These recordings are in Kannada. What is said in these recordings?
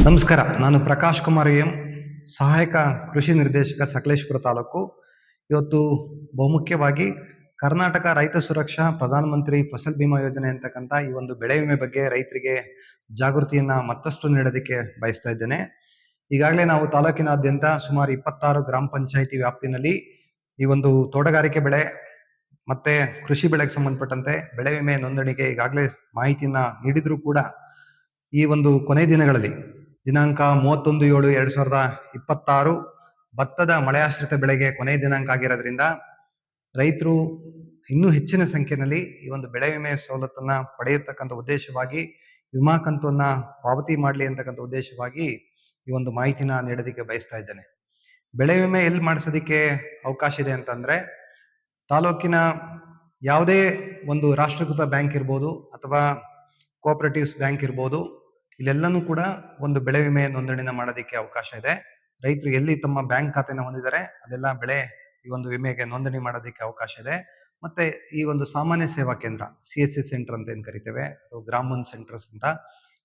ನಮಸ್ಕಾರ. ನಾನು ಪ್ರಕಾಶ್ ಕುಮಾರ್ ಎಂ, ಸಹಾಯಕ ಕೃಷಿ ನಿರ್ದೇಶಕ, ಸಕಲೇಶಪುರ ತಾಲೂಕು. ಇವತ್ತು ಬಹುಮುಖ್ಯವಾಗಿ ಕರ್ನಾಟಕ ರೈತ ಸುರಕ್ಷಾ ಪ್ರಧಾನಮಂತ್ರಿ ಫಸಲ್ ಬಿಮಾ ಯೋಜನೆ ಅಂತಕ್ಕಂಥ ಈ ಒಂದು ಬೆಳೆ ವಿಮೆ ಬಗ್ಗೆ ರೈತರಿಗೆ ಜಾಗೃತಿಯನ್ನ ಮತ್ತಷ್ಟು ನೀಡೋದಕ್ಕೆ ಬಯಸ್ತಾ ಇದ್ದೇನೆ. ಈಗಾಗಲೇ ನಾವು ತಾಲೂಕಿನಾದ್ಯಂತ ಸುಮಾರು 26 ಗ್ರಾಮ ಪಂಚಾಯಿತಿ ವ್ಯಾಪ್ತಿನಲ್ಲಿ ಈ ಒಂದು ತೋಟಗಾರಿಕೆ ಬೆಳೆ ಮತ್ತೆ ಕೃಷಿ ಬೆಳೆಗೆ ಸಂಬಂಧಪಟ್ಟಂತೆ ಬೆಳೆ ವಿಮೆ ನೋಂದಣಿಗೆ ಈಗಾಗಲೇ ಮಾಹಿತಿಯನ್ನ ನೀಡಿದ್ರೂ ಕೂಡ ಈ ಒಂದು ಕೊನೆ ದಿನಗಳಲ್ಲಿ ದಿನಾಂಕ 31/7/2026 ಭತ್ತದ ಮಳೆಯಾಶ್ರಿತ ಬೆಳೆಗೆ ಕೊನೆಯ ದಿನಾಂಕ ಆಗಿರೋದ್ರಿಂದ ರೈತರು ಇನ್ನೂ ಹೆಚ್ಚಿನ ಸಂಖ್ಯೆಯಲ್ಲಿ ಈ ಒಂದು ಬೆಳೆ ವಿಮೆ ಸವಲತ್ತನ್ನ ಪಡೆಯತಕ್ಕಂಥ ಉದ್ದೇಶವಾಗಿ ವಿಮಾ ಕಂತನ್ನ ಪಾವತಿ ಮಾಡಲಿ ಅಂತಕ್ಕಂಥ ಉದ್ದೇಶವಾಗಿ ಈ ಒಂದು ಮಾಹಿತಿನ ನೀಡೋದಕ್ಕೆ ಬಯಸ್ತಾ ಇದ್ದೇನೆ. ಬೆಳೆ ವಿಮೆ ಎಲ್ಲಿ ಮಾಡಿಸೋದಕ್ಕೆ ಅವಕಾಶ ಇದೆ ಅಂತಂದ್ರೆ ತಾಲೂಕಿನ ಯಾವುದೇ ಒಂದು ರಾಷ್ಟ್ರೀಕೃತ ಬ್ಯಾಂಕ್ ಇರ್ಬೋದು ಅಥವಾ ಕೋಆಪರೇಟಿವ್ಸ್ ಬ್ಯಾಂಕ್ ಇರ್ಬೋದು, ಇಲ್ಲೆಲ್ಲನೂ ಕೂಡ ಒಂದು ಬೆಳೆ ವಿಮೆ ನೋಂದಣಿನ ಮಾಡೋದಕ್ಕೆ ಅವಕಾಶ ಇದೆ. ರೈತರು ಎಲ್ಲಿ ತಮ್ಮ ಬ್ಯಾಂಕ್ ಖಾತೆನ ಹೊಂದಿದ್ದಾರೆ ಅದೆಲ್ಲ ಬೆಳೆ ಈ ಒಂದು ವಿಮೆಗೆ ನೋಂದಣಿ ಮಾಡೋದಕ್ಕೆ ಅವಕಾಶ ಇದೆ. ಮತ್ತೆ ಈ ಒಂದು ಸಾಮಾನ್ಯ ಸೇವಾ ಕೇಂದ್ರ CSC ಸೆಂಟರ್ ಅಂತ ಏನ್ ಕರಿತೇವೆ, ಅಥವಾ ಗ್ರಾಮ ಒನ್ ಸೆಂಟರ್ಸ್ ಅಂತ,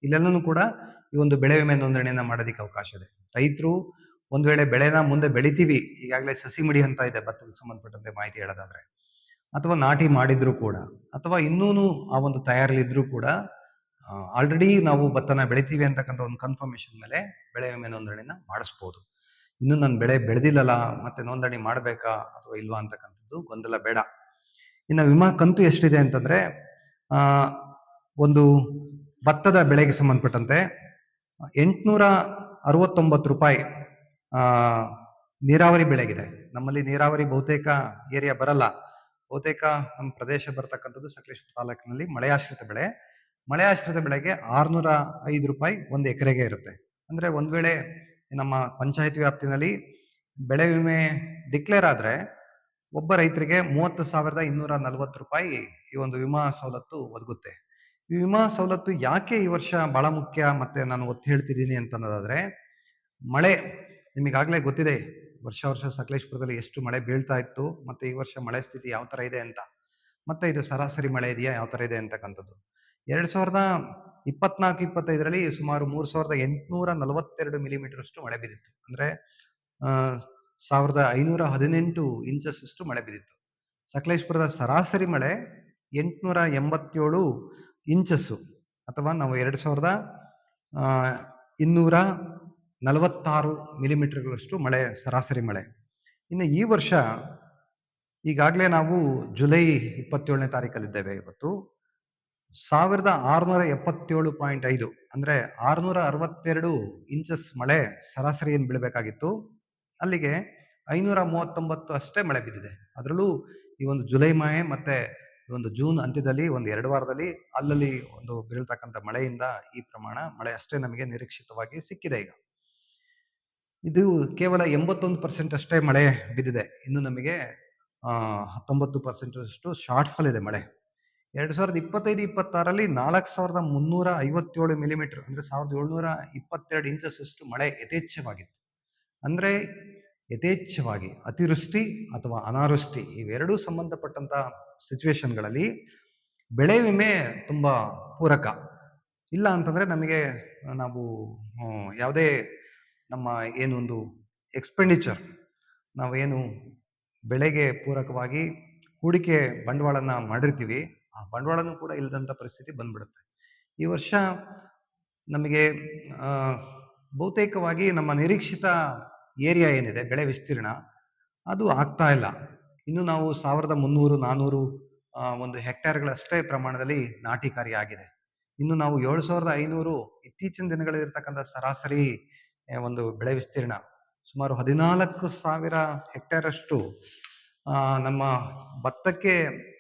ಇಲ್ಲೆಲ್ಲನೂ ಕೂಡ ಈ ಒಂದು ಬೆಳೆ ವಿಮೆ ನೋಂದಣಿನ ಮಾಡೋದಕ್ಕೆ ಅವಕಾಶ ಇದೆ. ರೈತರು ಒಂದ್ ವೇಳೆ ಬೆಳೆನ ಮುಂದೆ ಬೆಳಿತೀವಿ, ಈಗಾಗಲೇ ಸಸಿ ಮಡಿ ಅಂತ ಇದೆ ಭತ್ತಕ್ಕೆ ಸಂಬಂಧಪಟ್ಟಂತೆ ಮಾಹಿತಿ ಹೇಳೋದಾದ್ರೆ, ಅಥವಾ ನಾಟಿ ಮಾಡಿದ್ರು ಕೂಡ, ಅಥವಾ ಇನ್ನೂನು ಆ ಒಂದು ತಯಾರಿಲಿದ್ರು ಕೂಡ ಆಲ್ರೆಡಿ ನಾವು ಭತ್ತನ ಬೆಳಿತೀವಿ ಅಂತಕ್ಕಂಥ ಒಂದು ಕನ್ಫರ್ಮೇಶನ್ ಮೇಲೆ ಬೆಳೆ ವಿಮೆ ನೋಂದಣಿನ ಮಾಡಿಸ್ಬೋದು. ಇನ್ನು ನಾನು ಬೆಳೆ ಬೆಳೆದಿಲ್ಲಲ್ಲ, ಮತ್ತೆ ನೋಂದಣಿ ಮಾಡಬೇಕಾ ಅಥವಾ ಇಲ್ವಾ ಅಂತಕ್ಕಂಥದ್ದು ಗೊಂದಲ ಬೇಡ. ಇನ್ನು ವಿಮಾ ಕಂತು ಎಷ್ಟಿದೆ ಅಂತಂದ್ರೆ ಒಂದು ಭತ್ತದ ಬೆಳೆಗೆ ಸಂಬಂಧಪಟ್ಟಂತೆ 869 ರೂಪಾಯಿ ನೀರಾವರಿ ಬೆಳೆಗಿದೆ. ನಮ್ಮಲ್ಲಿ ನೀರಾವರಿ ಬಹುತೇಕ ಏರಿಯಾ ಬರಲ್ಲ. ಬಹುತೇಕ ನಮ್ಮ ಪ್ರದೇಶ ಬರ್ತಕ್ಕಂಥದ್ದು ಸಕಲೇಶಪುರ ತಾಲೂಕಿನಲ್ಲಿ ಮಳೆಯಾಶ್ರಿತ ಬೆಳೆ. ಮಳೆಯಾಶ್ರಿತ ಬೆಳೆಗೆ 605 ರೂಪಾಯಿ ಒಂದು ಎಕರೆಗೆ ಇರುತ್ತೆ. ಅಂದ್ರೆ ಒಂದ್ ವೇಳೆ ನಮ್ಮ ಪಂಚಾಯತ್ ವ್ಯಾಪ್ತಿನಲ್ಲಿ ಬೆಳೆ ವಿಮೆ ಡಿಕ್ಲೇರ್ ಆದ್ರೆ ಒಬ್ಬ ರೈತರಿಗೆ 30,240 ರೂಪಾಯಿ ಈ ಒಂದು ವಿಮಾ ಸವಲತ್ತು ಒದಗುತ್ತೆ. ಈ ವಿಮಾ ಸವಲತ್ತು ಯಾಕೆ ಈ ವರ್ಷ ಬಹಳ ಮುಖ್ಯ ಮತ್ತೆ ನಾನು ಒತ್ತಿ ಹೇಳ್ತಿದ್ದೀನಿ ಅಂತ ಅನ್ನೋದಾದ್ರೆ, ಮಳೆ ನಿಮಗಾಗ್ಲೇ ಗೊತ್ತಿದೆ ವರ್ಷ ಸಕಲೇಶಪುರದಲ್ಲಿ ಎಷ್ಟು ಮಳೆ ಬೀಳ್ತಾ ಇತ್ತು, ಮತ್ತೆ ಈ ವರ್ಷ ಮಳೆ ಸ್ಥಿತಿ ಯಾವ ತರ ಇದೆ ಅಂತ, ಮತ್ತೆ ಇದು ಸರಾಸರಿ ಮಳೆ ಇದೆಯಾ ಯಾವ ತರ ಇದೆ ಅಂತಕ್ಕಂಥದ್ದು. 2024-25ರಲ್ಲಿ ಸುಮಾರು 3,842 ಮಿಲಿಮೀಟರ್ ಅಷ್ಟು ಮಳೆ ಬಿದ್ದಿತ್ತು. ಅಂದ್ರೆ 1,518 ಇಂಚಸ್ ಅಷ್ಟು ಮಳೆ ಬಿದ್ದಿತ್ತು. ಸಕಲೇಶಪುರದ ಸರಾಸರಿ ಮಳೆ 887 ಇಂಚಸ್ಸು, ಅಥವಾ ನಾವು 2,246 ಮಿಲಿಮೀಟರ್ಗಳಷ್ಟು ಮಳೆ ಸರಾಸರಿ ಮಳೆ. ಇನ್ನು ಈ ವರ್ಷ ಈಗಾಗಲೇ ನಾವು ಜುಲೈ 27ನೇ ತಾರೀಕಲ್ಲಿದ್ದೇವೆ. ಇವತ್ತು 1,677.5 ಅಂದ್ರೆ 662 ಇಂಚಸ್ ಮಳೆ ಸರಾಸರಿ ಏನ್ ಬೀಳಬೇಕಾಗಿತ್ತು, ಅಲ್ಲಿಗೆ 539 ಅಷ್ಟೇ ಮಳೆ ಬಿದ್ದಿದೆ. ಅದರಲ್ಲೂ ಈ ಒಂದು ಜುಲೈ ಮಾಹೆ ಮತ್ತೆ ಈ ಒಂದು ಜೂನ್ ಅಂತ್ಯದಲ್ಲಿ ಒಂದು 2 ವಾರದಲ್ಲಿ ಅಲ್ಲಲ್ಲಿ ಒಂದು ಬೀಳ್ತಕ್ಕಂಥ ಮಳೆಯಿಂದ ಈ ಪ್ರಮಾಣ ಮಳೆ ಅಷ್ಟೇ ನಮಗೆ ನಿರೀಕ್ಷಿತವಾಗಿ ಸಿಕ್ಕಿದೆ. ಈಗ ಇದು ಕೇವಲ 81% ಅಷ್ಟೇ ಮಳೆ ಬಿದ್ದಿದೆ. ಇನ್ನು ನಮಗೆ 19% ಅಷ್ಟು ಶಾರ್ಟ್ ಫಾಲ್ ಇದೆ ಮಳೆ. 2025-26ರಲ್ಲಿ 4,357 ಮಿಲಿಮೀಟರ್ ಅಂದ್ರೆ 1,722 ಇಂಚಸ್ ಅಷ್ಟು ಮಳೆ ಯಥೇಚ್ಛವಾಗಿತ್ತು. ಅಂದ್ರೆ ಯಥೇಚ್ಛವಾಗಿ ಅತಿವೃಷ್ಟಿ ಅಥವಾ ಅನಾವೃಷ್ಟಿ ಇವೆರಡೂ ಸಂಬಂಧಪಟ್ಟಂತ ಸಿಚುವೇಶನ್ಗಳಲ್ಲಿ ಬೆಳೆ ವಿಮೆ ತುಂಬಾ ಪೂರಕ. ಇಲ್ಲ ಅಂತಂದ್ರೆ ನಮಗೆ ನಾವು ಯಾವುದೇ ನಮ್ಮ ಏನೊಂದು ಎಕ್ಸ್ಪೆಂಡಿಚರ್ ನಾವೇನು ಬೆಳೆಗೆ ಪೂರಕವಾಗಿ ಹೂಡಿಕೆ ಬಂಡವಾಳನ ಮಾಡಿರ್ತೀವಿ, ಆ ಬಂಡವಾಳನೂ ಕೂಡ ಇಲ್ಲದಂತ ಪರಿಸ್ಥಿತಿ ಬಂದ್ಬಿಡುತ್ತೆ. ಈ ವರ್ಷ ನಮಗೆ ಬಹುತೇಕವಾಗಿ ನಮ್ಮ ನಿರೀಕ್ಷಿತ ಏರಿಯಾ ಏನಿದೆ ಬೆಳೆ ವಿಸ್ತೀರ್ಣ ಅದು ಆಗ್ತಾ ಇಲ್ಲ. ಇನ್ನು ನಾವು 1,300-400 ಒಂದು ಹೆಕ್ಟೇರ್ಗಳಷ್ಟೇ ಪ್ರಮಾಣದಲ್ಲಿ ನಾಟಿ ಕಾರ್ಯ ಆಗಿದೆ. ಇನ್ನು ನಾವು 7,500 ಇತ್ತೀಚಿನ ದಿನಗಳಲ್ಲಿರ್ತಕ್ಕಂಥ ಸರಾಸರಿ ಒಂದು ಬೆಳೆ ವಿಸ್ತೀರ್ಣ ಸುಮಾರು 14,000 ಹೆಕ್ಟೇರ್ ಅಷ್ಟು ನಮ್ಮ ಭತ್ತಕ್ಕೆ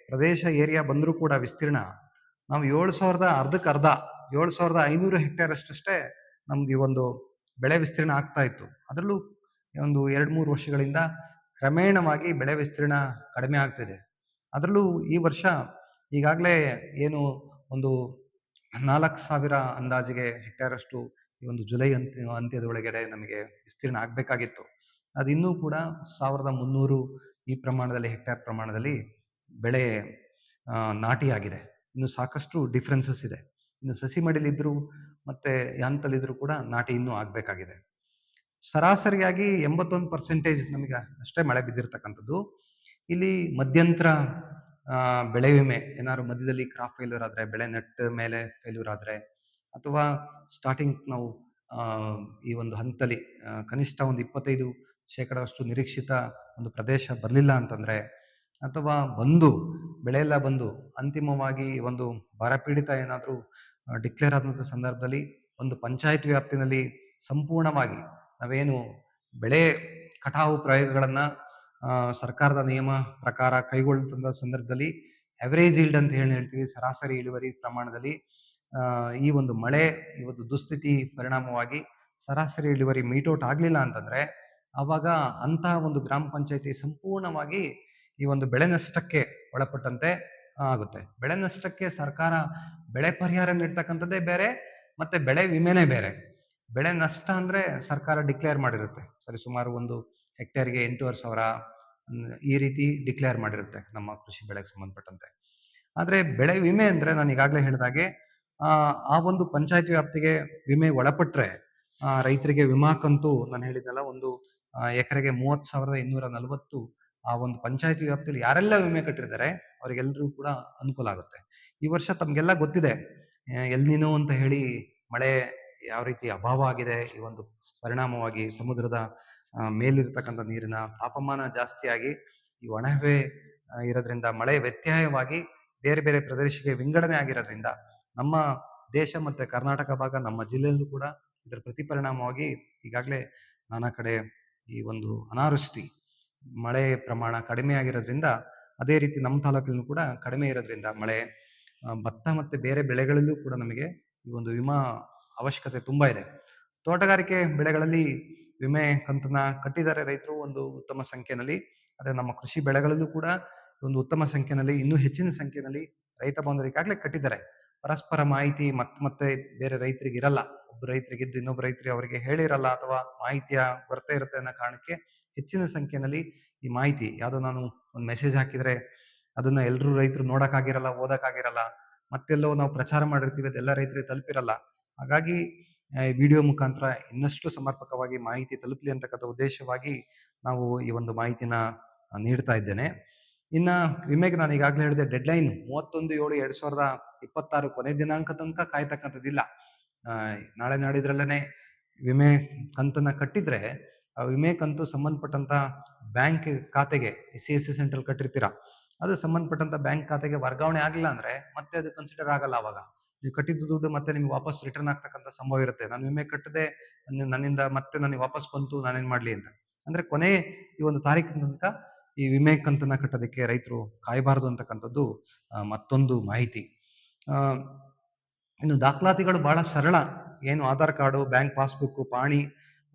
ಪ್ರದೇಶ ಏರಿಯಾ ಬಂದರೂ ಕೂಡ ವಿಸ್ತೀರ್ಣ ನಾವು 7,000 ಅರ್ಧಕ್ಕರ್ಧ 7,500 ಹೆಕ್ಟೇರ್ ಅಷ್ಟೇ ನಮ್ಗೆ ಈ ಒಂದು ಬೆಳೆ ವಿಸ್ತೀರ್ಣ ಆಗ್ತಾ ಇತ್ತು. ಅದರಲ್ಲೂ ಒಂದು 2-3 ವರ್ಷಗಳಿಂದ ಕ್ರಮೇಣವಾಗಿ ಬೆಳೆ ವಿಸ್ತೀರ್ಣ ಕಡಿಮೆ ಆಗ್ತಿದೆ. ಅದರಲ್ಲೂ ಈ ವರ್ಷ ಈಗಾಗಲೇ ಏನು ಒಂದು 4,000 ಅಂದಾಜಿಗೆ ಹೆಕ್ಟೇರ್ ಅಷ್ಟು ಈ ಒಂದು ಜುಲೈ ಅಂತ್ಯದ ಒಳಗಡೆ ನಮಗೆ ವಿಸ್ತೀರ್ಣ ಆಗ್ಬೇಕಾಗಿತ್ತು. ಅದು ಇನ್ನೂ ಕೂಡ 1,300 ಈ ಪ್ರಮಾಣದಲ್ಲಿ ಹೆಕ್ಟೇರ್ ಪ್ರಮಾಣದಲ್ಲಿ ಬೆಳೆ ನಾಟಿ ಆಗಿದೆ. ಇನ್ನು ಸಾಕಷ್ಟು ಡಿಫ್ರೆನ್ಸಸ್ ಇದೆ. ಇನ್ನು ಸಸಿ ಮಡಿಲಿದ್ರು ಮತ್ತೆ ಈ ಹಂತದಲ್ಲಿದ್ರೂ ಕೂಡ ನಾಟಿ ಇನ್ನೂ ಆಗಬೇಕಾಗಿದೆ. ಸರಾಸರಿಯಾಗಿ 81% ನಮಗೆ ಅಷ್ಟೇ ಮಳೆ ಬಿದ್ದಿರ್ತಕ್ಕಂಥದ್ದು. ಇಲ್ಲಿ ಮಧ್ಯಂತರ ಬೆಳೆ ವಿಮೆ ಏನಾದ್ರು ಮಧ್ಯದಲ್ಲಿ ಕ್ರಾಪ್ ಫೇಲ್ಯೂರ್ ಆದ್ರೆ, ಬೆಳೆ ನೆಟ್ಟ ಮೇಲೆ ಫೇಲ್ಯೂರ್ ಆದ್ರೆ, ಅಥವಾ ಸ್ಟಾರ್ಟಿಂಗ್ ನಾವು ಈ ಒಂದು ಹಂತದಲ್ಲಿ ಕನಿಷ್ಠ ಒಂದು 25% ನಿರೀಕ್ಷಿತ ಒಂದು ಪ್ರದೇಶ ಬರಲಿಲ್ಲ ಅಂತಂದ್ರೆ, ಅಥವಾ ಬೆಳೆ ಎಲ್ಲ ಬಂದು ಅಂತಿಮವಾಗಿ ಒಂದು ಬರಪೀಡಿತ ಏನಾದರೂ ಡಿಕ್ಲೇರ್ ಆದಂಥ ಸಂದರ್ಭದಲ್ಲಿ ಒಂದು ಪಂಚಾಯತ್ ವ್ಯಾಪ್ತಿನಲ್ಲಿ ಸಂಪೂರ್ಣವಾಗಿ ನಾವೇನು ಬೆಳೆ ಕಟಾವು ಪ್ರಯೋಗಗಳನ್ನ ಸರ್ಕಾರದ ನಿಯಮ ಪ್ರಕಾರ ಕೈಗೊಳ್ಳುವಂಥ ಸಂದರ್ಭದಲ್ಲಿ ಅವರೇಜ್ ಈಲ್ಡ್ ಅಂತ ಹೇಳ್ತೀವಿ, ಸರಾಸರಿ ಇಳುವರಿ ಪ್ರಮಾಣದಲ್ಲಿ ಈ ಒಂದು ಮಳೆ ಈ ಒಂದು ದುಸ್ಥಿತಿ ಪರಿಣಾಮವಾಗಿ ಸರಾಸರಿ ಇಳುವರಿ ಮೀಟೌಟ್ ಆಗಲಿಲ್ಲ ಅಂತಂದ್ರೆ, ಆವಾಗ ಅಂತಹ ಒಂದು ಗ್ರಾಮ ಪಂಚಾಯತಿ ಸಂಪೂರ್ಣವಾಗಿ ಈ ಒಂದು ಬೆಳೆ ನಷ್ಟಕ್ಕೆ ಒಳಪಟ್ಟಂತೆ ಆಗುತ್ತೆ. ಬೆಳೆ ನಷ್ಟಕ್ಕೆ ಸರ್ಕಾರ ಬೆಳೆ ಪರಿಹಾರ ನೀಡ್ತಕ್ಕಂಥದ್ದೇ ಬೇರೆ, ಮತ್ತೆ ಬೆಳೆ ವಿಮೆನೇ ಬೇರೆ. ಬೆಳೆ ನಷ್ಟ ಅಂದ್ರೆ ಸರ್ಕಾರ ಡಿಕ್ಲೇರ್ ಮಾಡಿರುತ್ತೆ, ಸರಿ ಸುಮಾರು ಒಂದು ಹೆಕ್ಟೇರ್ಗೆ 8,500 ಈ ರೀತಿ ಡಿಕ್ಲೇರ್ ಮಾಡಿರುತ್ತೆ ನಮ್ಮ ಕೃಷಿ ಬೆಳೆಗೆ ಸಂಬಂಧಪಟ್ಟಂತೆ. ಆದ್ರೆ ಬೆಳೆ ವಿಮೆ ಅಂದ್ರೆ ನಾನು ಈಗಾಗಲೇ ಹೇಳಿದಾಗೆ ಆ ಒಂದು ಪಂಚಾಯತಿ ವ್ಯಾಪ್ತಿಗೆ ವಿಮೆ ಒಳಪಟ್ರೆ ರೈತರಿಗೆ ವಿಮಾ ಕಂತು ನಾನು ಹೇಳಿದ್ನಲ್ಲ, ಒಂದು ಎಕರೆಗೆ 30,240 ಆ ಒಂದು ಪಂಚಾಯತಿ ವ್ಯಾಪ್ತಿಯಲ್ಲಿ ಯಾರೆಲ್ಲ ವಿಮೆ ಕಟ್ಟಿರ್ತಾರೆ ಅವರಿಗೆಲ್ಲರೂ ಕೂಡ ಅನುಕೂಲ ಆಗುತ್ತೆ. ಈ ವರ್ಷ ತಮ್ಗೆಲ್ಲ ಗೊತ್ತಿದೆ, ಎಲ್ನಿನೋ ಅಂತ ಹೇಳಿ ಮಳೆ ಯಾವ ರೀತಿ ಅಭಾವ ಆಗಿದೆ. ಈ ಒಂದು ಪರಿಣಾಮವಾಗಿ ಸಮುದ್ರದ ಮೇಲಿರ್ತಕ್ಕಂಥ ನೀರಿನ ತಾಪಮಾನ ಜಾಸ್ತಿಯಾಗಿ ಈ ಒಣಹವೆ ಇರೋದ್ರಿಂದ ಮಳೆ ವ್ಯತ್ಯಯವಾಗಿ ಬೇರೆ ಬೇರೆ ಪ್ರದೇಶಕ್ಕೆ ವಿಂಗಡಣೆ ಆಗಿರೋದ್ರಿಂದ ನಮ್ಮ ದೇಶ ಮತ್ತೆ ಕರ್ನಾಟಕ ಭಾಗ, ನಮ್ಮ ಜಿಲ್ಲೆಯಲ್ಲೂ ಕೂಡ ಇದರ ಪ್ರತಿಪರಿಣಾಮವಾಗಿ ಈಗಾಗಲೇ ನಾನಾ ಕಡೆ ಈ ಒಂದು ಅನಾವೃಷ್ಟಿ ಮಳೆ ಪ್ರಮಾಣ ಕಡಿಮೆ ಆಗಿರೋದ್ರಿಂದ, ಅದೇ ರೀತಿ ನಮ್ಮ ತಾಲೂಕಿನಲ್ಲೂ ಕೂಡ ಕಡಿಮೆ ಇರೋದ್ರಿಂದ ಮಳೆ, ಭತ್ತ ಮತ್ತೆ ಬೇರೆ ಬೆಳೆಗಳಲ್ಲೂ ಕೂಡ ನಮಗೆ ಈ ಒಂದು ವಿಮಾ ಅವಶ್ಯಕತೆ ತುಂಬಾ ಇದೆ. ತೋಟಗಾರಿಕೆ ಬೆಳೆಗಳಲ್ಲಿ ವಿಮೆ ಕಂತನ್ನ ಕಟ್ಟಿದ್ದಾರೆ ರೈತರು ಒಂದು ಉತ್ತಮ ಸಂಖ್ಯೆಯಲ್ಲಿ. ಆದ್ರೆ ನಮ್ಮ ಕೃಷಿ ಬೆಳೆಗಳಲ್ಲೂ ಕೂಡ ಒಂದು ಉತ್ತಮ ಸಂಖ್ಯೆಯಲ್ಲಿ, ಇನ್ನೂ ಹೆಚ್ಚಿನ ಸಂಖ್ಯೆಯಲ್ಲಿ ರೈತ ಬಾಂಧವರು ಈಗಾಗಲೇ ಕಟ್ಟಿದ್ದಾರೆ. ಪರಸ್ಪರ ಮಾಹಿತಿ ಮತ್ತೆ ಬೇರೆ ರೈತರಿಗೆ ಇರಲ್ಲ, ಒಬ್ಬ ರೈತರಿಗಿದ್ದು ಇನ್ನೊಬ್ಬ ರೈತರಿಗೆ ಅವರಿಗೆ ಹೇಳಿರಲ್ಲ, ಅಥವಾ ಮಾಹಿತಿಯ ಕೊರತೆ ಇರುತ್ತೆ ಅನ್ನೋ ಕಾರಣಕ್ಕೆ ಹೆಚ್ಚಿನ ಸಂಖ್ಯೆಯಲ್ಲಿ ಈ ಮಾಹಿತಿ ಯಾವುದೋ ನಾನು ಒಂದು ಮೆಸೇಜ್ ಹಾಕಿದ್ರೆ ಅದನ್ನ ಎಲ್ಲರೂ ರೈತರು ನೋಡಕ್ಕಾಗಿರಲ್ಲ, ಓದಕ್ಕಾಗಿರಲ್ಲ, ಮತ್ತೆಲ್ಲೋ ನಾವು ಪ್ರಚಾರ ಮಾಡಿರ್ತೀವಿ ಅದೆಲ್ಲ ರೈತರಿಗೆ ತಲುಪಿರಲ್ಲ. ಹಾಗಾಗಿ ವಿಡಿಯೋ ಮುಖಾಂತರ ಇನ್ನಷ್ಟು ಸಮರ್ಪಕವಾಗಿ ಮಾಹಿತಿ ತಲುಪಲಿ ಅಂತಕ್ಕಂಥ ಉದ್ದೇಶವಾಗಿ ನಾವು ಈ ಒಂದು ಮಾಹಿತಿನ ನೀಡ್ತಾ ಇದ್ದೇನೆ. ಇನ್ನ ವಿಮೆಗೆ ನಾನು ಈಗಾಗಲೇ ಹೇಳಿದೆ, ಡೆಡ್ಲೈನ್ 31/7/2026 ಕೊನೆ ದಿನಾಂಕ ತನಕ ಕಾಯ್ತಕ್ಕಂಥದ್ದಿಲ್ಲ. ನಾಳೆ ನಾಡಿದ್ರಲ್ಲೇನೆ ವಿಮೆ ಕಂತನ್ನ ಕಟ್ಟಿದ್ರೆ ಆ ವಿಮೆ ಕಂತು ಸಂಬಂಧಪಟ್ಟಂತ ಬ್ಯಾಂಕ್ ಖಾತೆಗೆ, CSC ಸೆಂಟ್ರಲ್ ಕಟ್ಟಿರ್ತೀರಾ, ಅದು ಸಂಬಂಧಪಟ್ಟಂತ ಬ್ಯಾಂಕ್ ಖಾತೆಗೆ ವರ್ಗಾವಣೆ ಆಗಿಲ್ಲ ಅಂದ್ರೆ ಮತ್ತೆ ಅದು ಕನ್ಸಿಡರ್ ಆಗಲ್ಲ. ಅವಾಗ ನೀವು ಕಟ್ಟಿದ್ದು ದುಡ್ಡು ಮತ್ತೆ ನಿಮ್ಗೆ ವಾಪಸ್ ರಿಟರ್ನ್ ಆಗ್ತಕ್ಕಂಥ ಸಂಭವ ಇರುತ್ತೆ. ನಾನು ವಿಮೆ ಕಟ್ಟದೆ ನನ್ನಿಂದ ಮತ್ತೆ ನನಗೆ ವಾಪಸ್ ಬಂತು, ನಾನೇನ್ ಮಾಡ್ಲಿ ಅಂತ. ಅಂದ್ರೆ ಕೊನೆ ಈ ಒಂದು ತಾರೀಕಿನ ತನಕ ಈ ವಿಮೆ ಕಂತನ್ನ ಕಟ್ಟೋದಕ್ಕೆ ರೈತರು ಕಾಯಬಾರದು ಅಂತಕ್ಕಂಥದ್ದು ಮತ್ತೊಂದು ಮಾಹಿತಿ. ಇನ್ನು ದಾಖಲಾತಿಗಳು ಬಹಳ ಸರಳ. ಏನು ಆಧಾರ್ ಕಾರ್ಡು, ಬ್ಯಾಂಕ್ ಪಾಸ್ಬುಕ್, ಪಾಣಿ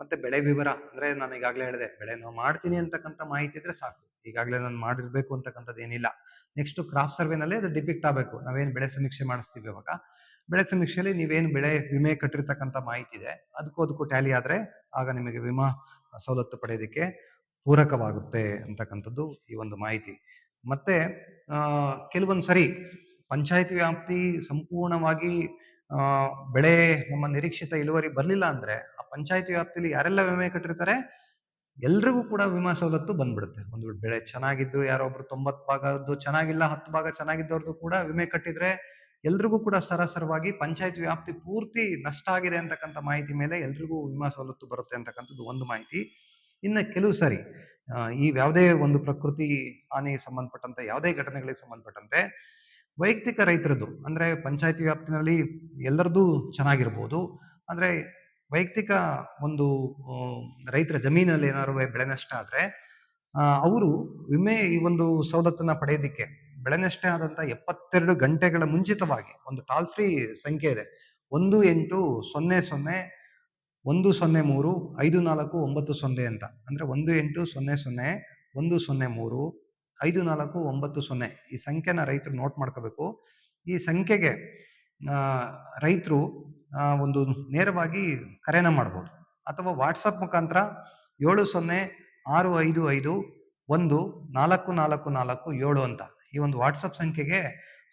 ಮತ್ತೆ ಬೆಳೆ ವಿವರ. ಅಂದ್ರೆ ನಾನು ಈಗಾಗಲೇ ಹೇಳಿದೆ, ಬೆಳೆ ನಾವು ಮಾಡ್ತೀನಿ ಅಂತಕ್ಕಂಥ ಮಾಹಿತಿ ಇದ್ರೆ ಸಾಕು. ಈಗಾಗಲೇ ನಾನು ಮಾಡಿರ್ಬೇಕು ಅಂತಕ್ಕಂಥದ್ದು ಏನಿಲ್ಲ. ನೆಕ್ಸ್ಟ್ ಕ್ರಾಪ್ ಸರ್ವೆನಲ್ಲಿ ಅದು ಡಿಪಿಕ್ಟ್ ಆಗಬೇಕು. ನಾವೇನು ಬೆಳೆ ಸಮೀಕ್ಷೆ ಮಾಡಿಸ್ತೀವಿ ಇವಾಗ, ಬೆಳೆ ಸಮೀಕ್ಷೆಯಲ್ಲಿ ನೀವೇನು ಬೆಳೆ ವಿಮೆ ಕಟ್ಟಿರ್ತಕ್ಕಂಥ ಮಾಹಿತಿ ಇದೆ ಅದಕ್ಕೂ ಟ್ಯಾಲಿ ಆದ್ರೆ ಆಗ ನಿಮಗೆ ವಿಮಾ ಸವಲತ್ತು ಪಡೆಯೋದಕ್ಕೆ ಪೂರಕವಾಗುತ್ತೆ ಅಂತಕ್ಕಂಥದ್ದು ಈ ಒಂದು ಮಾಹಿತಿ. ಮತ್ತೆ ಕೆಲವೊಂದು ಸರಿ ಪಂಚಾಯತಿ ವ್ಯಾಪ್ತಿ ಸಂಪೂರ್ಣವಾಗಿ ಬೆಳೆ ನಮ್ಮ ನಿರೀಕ್ಷಿತ ಇಳುವರಿ ಬರ್ಲಿಲ್ಲ ಅಂದ್ರೆ ಆ ಪಂಚಾಯತಿ ವ್ಯಾಪ್ತಿಯಲ್ಲಿ ಯಾರೆಲ್ಲ ವಿಮೆ ಕಟ್ಟಿರ್ತಾರೆ ಎಲ್ರಿಗೂ ಕೂಡ ವಿಮಾ ಸವಲತ್ತು ಬಂದ್ಬಿಡುತ್ತೆ. ಒಂದು ಬೆಳೆ ಚೆನ್ನಾಗಿದ್ದು ಯಾರೊಬ್ರು 90 ಭಾಗದ್ದು ಚೆನ್ನಾಗಿಲ್ಲ, 10 ಭಾಗ ಚೆನ್ನಾಗಿದ್ದವ್ರದ್ದು ಕೂಡ ವಿಮೆ ಕಟ್ಟಿದ್ರೆ ಎಲ್ರಿಗೂ ಕೂಡ ಸರಾಸರವಾಗಿ ಪಂಚಾಯತ್ ವ್ಯಾಪ್ತಿ ಪೂರ್ತಿ ನಷ್ಟ ಆಗಿದೆ ಅಂತಕ್ಕಂಥ ಮಾಹಿತಿ ಮೇಲೆ ಎಲ್ರಿಗೂ ವಿಮಾ ಸವಲತ್ತು ಬರುತ್ತೆ ಅಂತಕ್ಕಂಥದ್ದು ಒಂದು ಮಾಹಿತಿ. ಇನ್ನು ಕೆಲವು ಸಾರಿ ಈ ಯಾವುದೇ ಒಂದು ಪ್ರಕೃತಿ ಹಾನಿಗೆ ಸಂಬಂಧಪಟ್ಟಂತೆ, ಯಾವುದೇ ಘಟನೆಗಳಿಗೆ ಸಂಬಂಧಪಟ್ಟಂತೆ ವೈಯಕ್ತಿಕ ರೈತರದ್ದು, ಅಂದ್ರೆ ಪಂಚಾಯತಿ ವ್ಯಾಪ್ತಿನಲ್ಲಿ ಎಲ್ಲರದ್ದು ಚೆನ್ನಾಗಿರ್ಬೋದು, ಅಂದ್ರೆ ವೈಯಕ್ತಿಕ ಒಂದು ರೈತರ ಜಮೀನಲ್ಲಿ ಏನಾದ್ರು ಬೆಳೆ ನಷ್ಟ ಆದ್ರೆ ಅವರು ವಿಮೆ ಈ ಒಂದು ಸವಲತ್ತನ್ನ ಪಡೆಯೋದಿಕ್ಕೆ ಬೆಳೆ ನಷ್ಟ ಆದಂತ 72 ಗಂಟೆಗಳ ಮುಂಚಿತವಾಗಿ ಒಂದು ಟಾಲ್ ಫ್ರೀ ಸಂಖ್ಯೆ ಇದೆ, 1800-103-5490 ಅಂತ. ಅಂದ್ರೆ 1800-103-5490 ಈ ಸಂಖ್ಯೆನ ರೈತರು ನೋಟ್ ಮಾಡ್ಕೋಬೇಕು. ಈ ಸಂಖ್ಯೆಗೆ ರೈತರು ಒಂದು ನೇರವಾಗಿ ಕರೆನ ಮಾಡ್ಬೋದು, ಅಥವಾ ವಾಟ್ಸಪ್ ಮುಖಾಂತರ 70-655-14447 ಅಂತ ಈ ಒಂದು ವಾಟ್ಸಪ್ ಸಂಖ್ಯೆಗೆ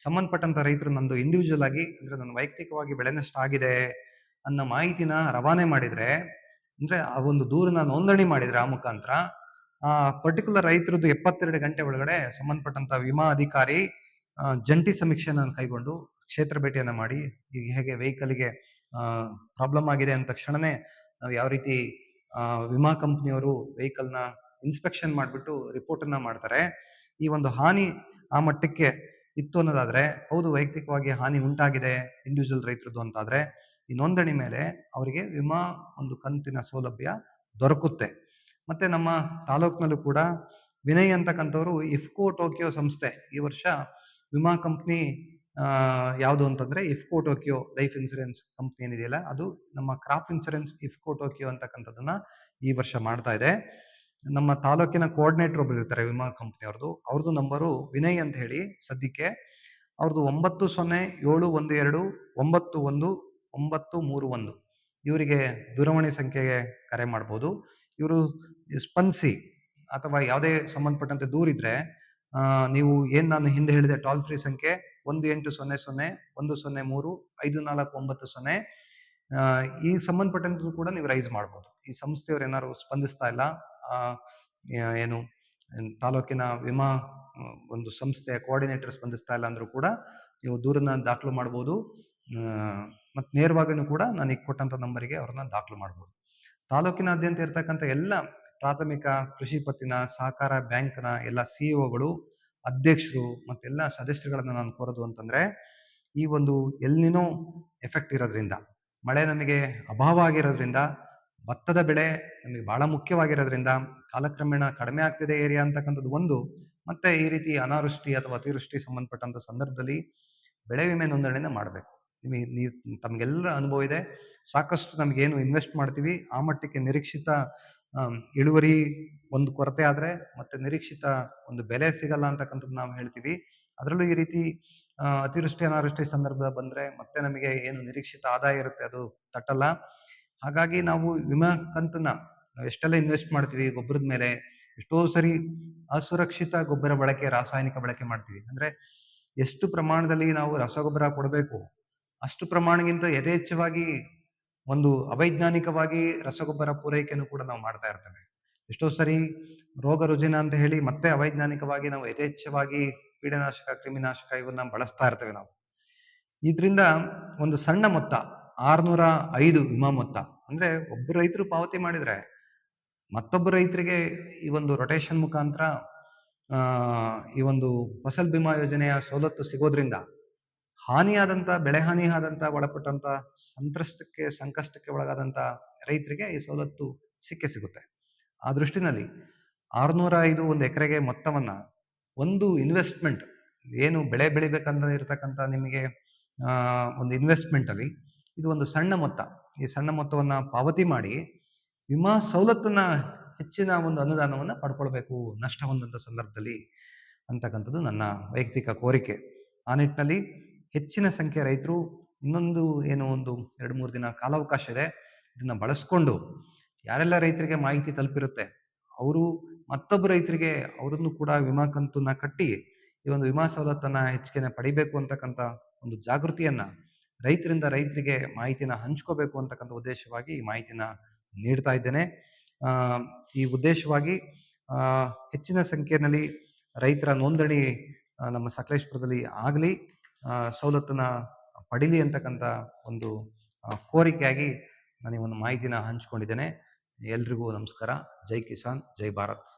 ಸಂಬಂಧಪಟ್ಟಂತ ರೈತರು ನಂದು ಇಂಡಿವಿಜುವಲ್ ಆಗಿ, ಅಂದ್ರೆ ನನ್ನ ವೈಯಕ್ತಿಕವಾಗಿ ಬೆಳೆ ನಷ್ಟ ಆಗಿದೆ, ಅನ್ನೋ ಮಾಹಿತಿನ ರವಾನೆ ಮಾಡಿದ್ರೆ, ಅಂದ್ರೆ ಆ ಒಂದು ದೂರನ್ನ ನೋಂದಣಿ ಮಾಡಿದ್ರೆ ಆ ಮುಖಾಂತರ, ಆ ಪರ್ಟಿಕ್ಯುಲರ್ ರೈತರದ್ದು 72 ಗಂಟೆ ಒಳಗಡೆ ಸಂಬಂಧಪಟ್ಟಂತ ವಿಮಾ ಅಧಿಕಾರಿ ಜಂಟಿ ಸಮೀಕ್ಷೆಯನ್ನು ಕೈಗೊಂಡು ಕ್ಷೇತ್ರ ಭೇಟಿಯನ್ನ ಮಾಡಿ, ಈಗ ಹೇಗೆ ವೆಹಿಕಲ್ಗೆ ಪ್ರಾಬ್ಲಮ್ ಆಗಿದೆ ಅಂದ ತಕ್ಷಣನೇ ನಾವು ಯಾವ ರೀತಿ ವಿಮಾ ಕಂಪ್ನಿಯವರು ವೆಹಿಕಲ್ನ ಇನ್ಸ್ಪೆಕ್ಷನ್ ಮಾಡಿಬಿಟ್ಟು ರಿಪೋರ್ಟ್ ಅನ್ನ ಮಾಡ್ತಾರೆ. ಈ ಒಂದು ಹಾನಿ ಆ ಮಟ್ಟಕ್ಕೆ ಇತ್ತು ಅನ್ನೋದಾದ್ರೆ, ಹೌದು ವೈಯಕ್ತಿಕವಾಗಿ ಹಾನಿ ಉಂಟಾಗಿದೆ ಇಂಡಿವಿಜುವಲ್ ರೈತರದ್ದು ಅಂತಾದ್ರೆ, ಈ ನೋಂದಣಿ ಮೇಲೆ ಅವರಿಗೆ ವಿಮಾ ಒಂದು ಕಂತಿನ ಸೌಲಭ್ಯ ದೊರಕುತ್ತೆ. ಮತ್ತೆ ನಮ್ಮ ತಾಲೂಕಿನಲ್ಲೂ ಕೂಡ ವಿನಯ್ ಅಂತಕ್ಕಂಥವ್ರು ಇಫ್ಕೋ ಟೋಕಿಯೋ ಸಂಸ್ಥೆ ಈ ವರ್ಷ ವಿಮಾ ಕಂಪ್ನಿ ಯಾವುದು ಅಂತಂದ್ರೆ IFFCO Tokyo life insurance company ಏನಿದೆಯಲ್ಲ, ಅದು ನಮ್ಮ ಕ್ರಾಪ್ ಇನ್ಸೂರೆನ್ಸ್ ಇಫ್ಕೋ ಟೋಕಿಯೋ ಅಂತಕ್ಕಂಥದ್ದನ್ನ ಈ ವರ್ಷ ಮಾಡ್ತಾ ಇದೆ. ನಮ್ಮ ತಾಲೂಕಿನ ಕೋಆರ್ಡಿನೇಟರ್ ಒಬ್ರು ಇರ್ತಾರೆ ವಿಮಾ ಕಂಪ್ನಿ ಅವ್ರದ್ದು ನಂಬರು ವಿನಯ್ ಅಂತ ಹೇಳಿ. ಸದ್ಯಕ್ಕೆ ಅವ್ರದ್ದು 9071291931 ಇವರಿಗೆ ದೂರವಾಣಿ ಸಂಖ್ಯೆಗೆ ಕರೆ ಮಾಡ್ಬೋದು. ಇವರು ಸ್ಪಂದಿಸಿ ಅಥವಾ ಯಾವುದೇ ಸಂಬಂಧಪಟ್ಟಂತೆ ದೂರಿದ್ರೆ ನೀವು ನಾನು ಹಿಂದೆ ಹೇಳಿದೆ ಟೋಲ್ ಫ್ರೀ ಸಂಖ್ಯೆ 1800-103-5490 ಈ ಸಂಬಂಧಪಟ್ಟಂತೆ ಕೂಡ ನೀವು ರೈಸ್ ಮಾಡ್ಬೋದು. ಈ ಸಂಸ್ಥೆಯವರು ಏನಾದ್ರು ಸ್ಪಂದಿಸ್ತಾ ಇಲ್ಲ, ಏನು ತಾಲೂಕಿನ ವಿಮಾ ಒಂದು ಸಂಸ್ಥೆಯ ಕೋಆರ್ಡಿನೇಟರ್ ಸ್ಪಂದಿಸ್ತಾ ಇಲ್ಲ ಅಂದ್ರೂ ಕೂಡ ನೀವು ದೂರನ್ನ ದಾಖಲು ಮಾಡ್ಬೋದು. ಮತ್ತು ನೇರವಾಗಿನೂ ಕೂಡ ನಾನು ಈಗ ಕೊಟ್ಟಂತ ನಂಬರಿಗೆ ಅವ್ರನ್ನ ದಾಖಲು ಮಾಡ್ಬೋದು. ತಾಲೂಕಿನಾದ್ಯಂತ ಇರ್ತಕ್ಕಂಥ ಎಲ್ಲ ಪ್ರಾಥಮಿಕ ಕೃಷಿ ಪತ್ತಿನ ಸಹಕಾರ ಬ್ಯಾಂಕ್ನ ಎಲ್ಲ ಸಿಇಒಗಳು, ಅಧ್ಯಕ್ಷರು ಮತ್ತೆಲ್ಲ ಸದಸ್ಯರುಗಳನ್ನ ನಾನು ಕೋರೋದು ಅಂತಂದ್ರೆ, ಈ ಒಂದು ಎಲ್ನಿನೋ ಎಫೆಕ್ಟ್ ಇರೋದ್ರಿಂದ, ಮಳೆ ನಮಗೆ ಅಭಾವ ಆಗಿರೋದ್ರಿಂದ, ಭತ್ತದ ಬೆಳೆ ನಮಗೆ ಬಹಳ ಮುಖ್ಯವಾಗಿರೋದ್ರಿಂದ, ಕಾಲಕ್ರಮೇಣ ಕಡಿಮೆ ಆಗ್ತಿದೆ ಏರಿಯಾ ಅಂತಕ್ಕಂಥದ್ದು ಒಂದು, ಮತ್ತೆ ಈ ರೀತಿ ಅನಾವೃಷ್ಟಿ ಅಥವಾ ಅತಿವೃಷ್ಟಿ ಸಂಬಂಧಪಟ್ಟಂತ ಸಂದರ್ಭದಲ್ಲಿ ಬೆಳೆ ವಿಮೆ ನೋಂದಣಿನ ಮಾಡಬೇಕು. ನೀವು ತಮಗೆಲ್ಲ ಅನುಭವ ಇದೆ. ಸಾಕಷ್ಟು ನಮಗೇನು ಇನ್ವೆಸ್ಟ್ ಮಾಡ್ತೀವಿ ಆ ಮಟ್ಟಕ್ಕೆ ನಿರೀಕ್ಷಿತ ಇಳುವರಿ ಒಂದು ಕೊರತೆ ಆದ್ರೆ ಮತ್ತೆ ನಿರೀಕ್ಷಿತ ಒಂದು ಬೆಲೆ ಸಿಗಲ್ಲ ಅಂತಕ್ಕಂಥದ್ದು ನಾವು ಹೇಳ್ತೀವಿ. ಅದರಲ್ಲೂ ಈ ರೀತಿ ಅತಿವೃಷ್ಟಿ ಅನಾವೃಷ್ಟಿ ಸಂದರ್ಭ ಬಂದ್ರೆ ಮತ್ತೆ ನಮಗೆ ಏನು ನಿರೀಕ್ಷಿತ ಆದಾಯ ಇರುತ್ತೆ ಅದು ತಟ್ಟಲ್ಲ. ಹಾಗಾಗಿ ನಾವು ವಿಮಾ ಕಂತನ್ನ ನಾವು ಎಷ್ಟೆಲ್ಲ ಇನ್ವೆಸ್ಟ್ ಮಾಡ್ತೀವಿ ಗೊಬ್ಬರದ ಮೇಲೆ, ಎಷ್ಟೋ ಸರಿ ಅಸುರಕ್ಷಿತ ಗೊಬ್ಬರ ಬಳಕೆ, ರಾಸಾಯನಿಕ ಬಳಕೆ ಮಾಡ್ತೀವಿ. ಅಂದ್ರೆ ಎಷ್ಟು ಪ್ರಮಾಣದಲ್ಲಿ ನಾವು ರಸಗೊಬ್ಬರ ಕೊಡಬೇಕು ಅಷ್ಟು ಪ್ರಮಾಣಕ್ಕಿಂತ ಯಥೇಚ್ಛವಾಗಿ ಒಂದು ಅವೈಜ್ಞಾನಿಕವಾಗಿ ರಸಗೊಬ್ಬರ ಪೂರೈಕೆಯನ್ನು ಕೂಡ ನಾವು ಮಾಡ್ತಾ ಇರ್ತೇವೆ. ಎಷ್ಟೋ ಸರಿ ರೋಗ ರುಜಿನ ಅಂತ ಹೇಳಿ ಮತ್ತೆ ಅವೈಜ್ಞಾನಿಕವಾಗಿ ನಾವು ಯಥೇಚ್ಛವಾಗಿ ಕೀಟನಾಶಕ, ಕ್ರಿಮಿನಾಶಕ ಇವನ್ನ ಬಳಸ್ತಾ ಇರ್ತೇವೆ ನಾವು. ಇದರಿಂದ ಒಂದು ಸಣ್ಣ ಮೊತ್ತ 605 ವಿಮಾ ಮೊತ್ತ ಅಂದ್ರೆ ಒಬ್ಬರು ರೈತರು ಪಾವತಿ ಮಾಡಿದ್ರೆ ಮತ್ತೊಬ್ಬ ರೈತರಿಗೆ ಈ ಒಂದು ರೊಟೇಷನ್ ಮುಖಾಂತರ ಈ ಒಂದು ಫಸಲ್ ಬಿಮಾ ಯೋಜನೆಯ ಸವಲತ್ತು ಸಿಗೋದ್ರಿಂದ ಹಾನಿಯಾದಂತ ಬೆಳೆ ಹಾನಿಯಾದಂತ ಒಳಪಟ್ಟಂತ ಸಂಕಷ್ಟಕ್ಕೆ ಒಳಗಾದಂತ ರೈತರಿಗೆ ಈ ಸವಲತ್ತು ಸಿಗುತ್ತೆ. ಆ ದೃಷ್ಟಿನಲ್ಲಿ 605 ಒಂದು ಎಕರೆಗೆ ಮೊತ್ತವನ್ನ ಒಂದು ಇನ್ವೆಸ್ಟ್ಮೆಂಟ್, ಏನು ಬೆಳೆ ಬೆಳಿಬೇಕಂತ ಇರತಕ್ಕಂತ ನಿಮಗೆ ಒಂದು ಇನ್ವೆಸ್ಟ್ಮೆಂಟ್ ಅಲ್ಲಿ ಇದು ಒಂದು ಸಣ್ಣ ಮೊತ್ತ. ಈ ಸಣ್ಣ ಮೊತ್ತವನ್ನ ಪಾವತಿ ಮಾಡಿ ವಿಮಾ ಸವಲತ್ತನ್ನ ಹೆಚ್ಚಿನ ಒಂದು ಅನುದಾನವನ್ನ ಪಡ್ಕೊಳ್ಬೇಕು ನಷ್ಟ ಹೊಂದಂತ ಸಂದರ್ಭದಲ್ಲಿ ಅಂತಕ್ಕಂಥದ್ದು ನನ್ನ ವೈಯಕ್ತಿಕ ಕೋರಿಕೆ. ಆ ನಿಟ್ಟಿನಲ್ಲಿ ಹೆಚ್ಚಿನ ಸಂಖ್ಯೆಯ ರೈತರು ಇನ್ನೊಂದು ಏನು ಒಂದು 2-3 ದಿನ ಕಾಲಾವಕಾಶ ಇದೆ, ಇದನ್ನ ಬಳಸ್ಕೊಂಡು ಯಾರೆಲ್ಲ ರೈತರಿಗೆ ಮಾಹಿತಿ ತಲುಪಿರುತ್ತೆ ಅವರು ಮತ್ತೊಬ್ಬ ರೈತರಿಗೆ ಅವರನ್ನು ಕೂಡ ವಿಮಾ ಕಂತನ್ನ ಕಟ್ಟಿ ಈ ಒಂದು ವಿಮಾ ಸವಲತ್ತನ್ನ ಹೆಚ್ಚಿಗೆ ಪಡಿಬೇಕು ಅಂತಕ್ಕಂಥ ಒಂದು ಜಾಗೃತಿಯನ್ನ ರೈತರಿಂದ ರೈತರಿಗೆ ಮಾಹಿತಿನ ಹಂಚ್ಕೋಬೇಕು ಅಂತಕ್ಕಂಥ ಉದ್ದೇಶವಾಗಿ ಈ ಮಾಹಿತಿನ ನೀಡ್ತಾ ಇದ್ದೇನೆ. ಈ ಉದ್ದೇಶವಾಗಿ ಹೆಚ್ಚಿನ ಸಂಖ್ಯೆಯಲ್ಲಿ ರೈತರ ನೋಂದಣಿ ನಮ್ಮ ಸಕಲೇಶಪುರದಲ್ಲಿ ಆಗಲಿ, ಸವಲತ್ತನ್ನ ಪಡೀಲಿ ಅಂತಕ್ಕಂಥ ಒಂದು ಕೋರಿಕೆಯಾಗಿ ನಾನು ಈ ಒಂದು ಮಾಹಿತಿನ ಹಂಚ್ಕೊಂಡಿದ್ದೇನೆ. ಎಲ್ರಿಗೂ ನಮಸ್ಕಾರ. ಜೈ ಕಿಸಾನ್, ಜೈ ಭಾರತ್.